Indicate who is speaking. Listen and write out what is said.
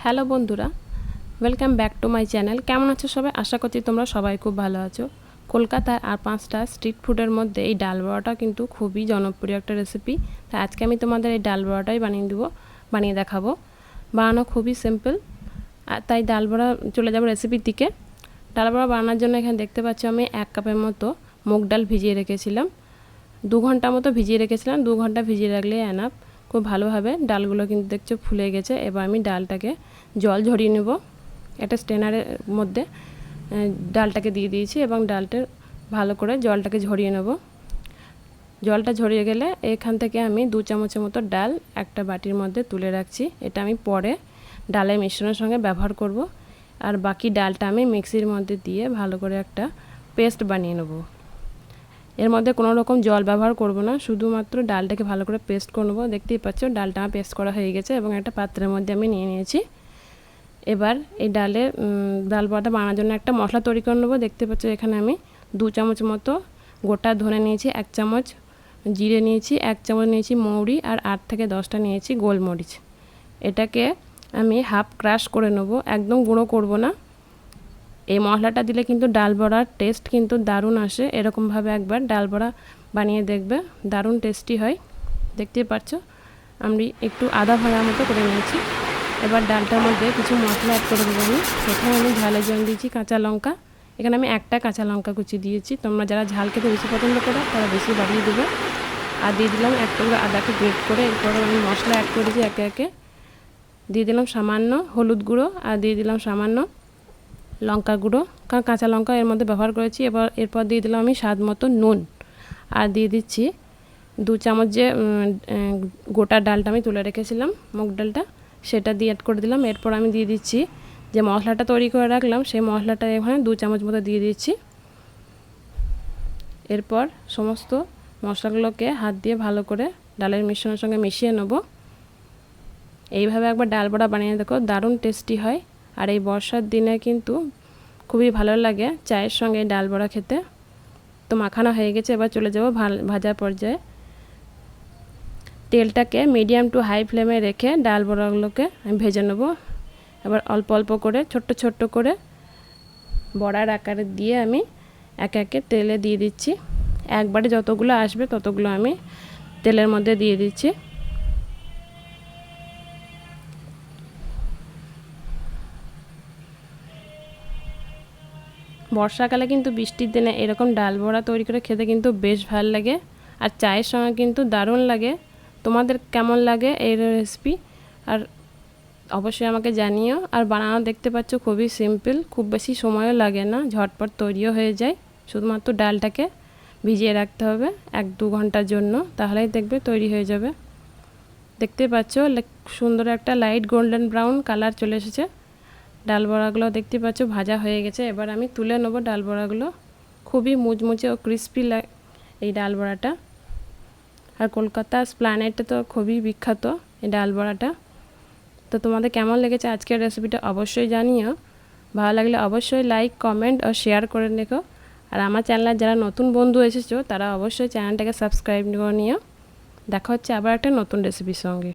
Speaker 1: Hello বন্ধুরা, welcome back to my channel. কেমন আছো সবাই? আশা করছি তোমরা সবাই খুব ভালো আছো। কলকাতার আর 5টা স্ট্রিট ফুডের মধ্যে এই ডাল বড়াটা কিন্তু খুবই জনপ্রিয় একটা রেসিপি। তাই আজকে আমি তোমাদের এই ডাল বড়াটাই বানিয়ে দেখাবো। বানানো খুবই সিম্পল। আর তাই ডাল বড়া চলে যাবো রেসিপির দিকে। ডাল বড়া বানানোর জন্য এখানে দেখতে পাচ্ছ আমি 1 কাপের মতো মুগ ডাল ভিজিয়ে রেখেছিলাম। 2 ঘন্টা মতো ভিজিয়ে রেখেছিলাম। 2 ঘন্টা ভিজিয়ে রাখলে এনাফ। খুব ভালোভাবে ডালগুলো কিন্তু দেখছো ফুলে গেছে। এবার আমি ডালটাকে জল ঝরিয়ে নেব। একটা স্ট্রেনারের মধ্যে ডালটাকে দিয়ে দিয়েছি এবং ডালটা ভালো করে জলটাকে ঝরিয়ে নেব। জলটা ঝরিয়ে গেলে এখান থেকে আমি 2 চামচের মতো ডাল একটা বাটির মধ্যে তুলে রাখছি। এটা আমি পরে ডালের মিশ্রণের সঙ্গে ব্যবহার করব। আর বাকি ডালটা আমি মিক্সির মধ্যে দিয়ে ভালো করে একটা পেস্ট বানিয়ে নেব। এর মধ্যে কোনো রকম জল ব্যবহার করব না, শুধুমাত্র ডালটাকে ভালো করে পেস্ট করে নেব। দেখতেই পাচ্ছ ডালটা আমার পেস্ট করা হয়ে গেছে এবং একটা পাত্রের মধ্যে আমি নিয়ে নিয়েছি। এবার এই ডাল বড়াটা বানানোর জন্য একটা মশলা তৈরি করে নেব। দেখতে পাচ্ছ এখানে আমি 2 চামচ মতো গোটা ধনে নিয়েছি, 1 চামচ জিরে নিয়েছি, 1 চামচ নিয়েছি মৌরি আর 8 থেকে 10টা নিয়েছি গোলমরিচ। এটাকে আমি হাফ ক্রাশ করে নেব, একদম গুঁড়ো করব না। এই মশলাটা দিলে কিন্তু ডাল বড়ার টেস্ট কিন্তু দারুণ আসে। এরকমভাবে একবার ডাল বড়া বানিয়ে দেখবে, দারুণ টেস্টি হয়। দেখতেই পাচ্ছ আমি একটু আদা ভাঙার মতো করে নিয়েছি। এবার ডালটার মধ্যে কিছু মশলা অ্যাড করে দেবো আমি। প্রথমে আমি ঝালের জন্য দিয়েছি কাঁচা লঙ্কা। এখানে আমি একটা কাঁচা লঙ্কা কুচি দিয়েছি। তোমরা যারা ঝাল খেতে বেশি পছন্দ করো তারা বেশি বাড়িয়ে দেবে। আর দিয়ে দিলাম এক টুকরো আদাকে গ্রেট করে। এরপর আমি মশলা অ্যাড করেছি একে একে। দিয়ে দিলাম সামান্য হলুদ গুঁড়ো আর দিয়ে দিলাম সামান্য লঙ্কা গুঁড়ো, কারণ কাঁচা লঙ্কা এর মধ্যে ব্যবহার করেছি। এরপর দিয়ে দিলাম আমি স্বাদ মতো নুন আর দিয়ে দিচ্ছি 2 চামচ যে গোটা ডালটা আমি তুলে রেখেছিলাম মুগ ডালটা, সেটা দিয়ে অ্যাড করে দিলাম। এরপর আমি দিয়ে দিচ্ছি যে মশলাটা তৈরি করে রাখলাম, সেই মশলাটা এখানে 2 চামচ মতো দিয়ে দিচ্ছি। এরপর সমস্ত মশলাগুলোকে হাত দিয়ে ভালো করে ডালের মিশ্রণের সঙ্গে মিশিয়ে নেব। এইভাবে একবার ডাল বড়া বানিয়ে দেখো, দারুণ টেস্টি হয়। আর এই বর্ষার দিনে কিন্তু খুবই ভালো লাগে চায়ের সঙ্গে ডাল বড়া খেতে। তো মাখানো হয়ে গেছে, এবার চলে যাব ভাজার পর্যায়ে। তেলটাকে মিডিয়াম টু হাই ফ্লেমে রেখে ডাল বড়াগুলোকে আমি ভেজে নেব। এবার অল্প অল্প করে ছোট্ট ছোট্ট করে বড়ার আকারে দিয়ে আমি একে একে তেলে দিয়ে দিচ্ছি। একবারে যতগুলো আসবে ততগুলো আমি তেলের মধ্যে দিয়ে দিচ্ছি। বর্ষাকালে কিন্তু বৃষ্টির দিনে এরকম ডাল বড়া তৈরি করে খেতে কিন্তু বেশ ভালো লাগে আর চায়ের সঙ্গে কিন্তু দারুণ লাগে। তোমাদের কেমন লাগে এই রেসিপি আর অবশ্যই আমাকে জানিও। আর বানানো দেখতে পাচ্ছ খুবই সিম্পল, খুব বেশি সময়ও লাগে না, ঝটপট তৈরিও হয়ে যায়। শুধুমাত্র ডালটাকে ভিজিয়ে রাখতে হবে 1-2 ঘন্টার জন্য, তাহলেই দেখবে তৈরি হয়ে যাবে। দেখতে পাচ্ছ সুন্দর একটা লাইট গোল্ডেন ব্রাউন কালার চলে এসেছে। ডাল বড়াগুলো দেখতে পাচ্ছ ভাজা হয়ে গেছে। এবার আমি তুলে নেব ডাল বড়াগুলো। খুবই মুচমুচে ও ক্রিস্পি এই ডাল বড়াটা। আর কলকাতা এসপ্ল্যানেডে তো খুবই বিখ্যাত এই ডাল বড়াটা। তো তোমাদের কেমন লেগেছে আজকের রেসিপিটা অবশ্যই জানিও। ভালো লাগলে অবশ্যই লাইক, কমেন্ট ও শেয়ার করে রেখো। আর আমার চ্যানেলে যারা নতুন বন্ধু এসেছো তারা অবশ্যই চ্যানেলটাকে সাবস্ক্রাইব করে নিও। দেখা হচ্ছে আবার একটা নতুন রেসিপির সঙ্গে।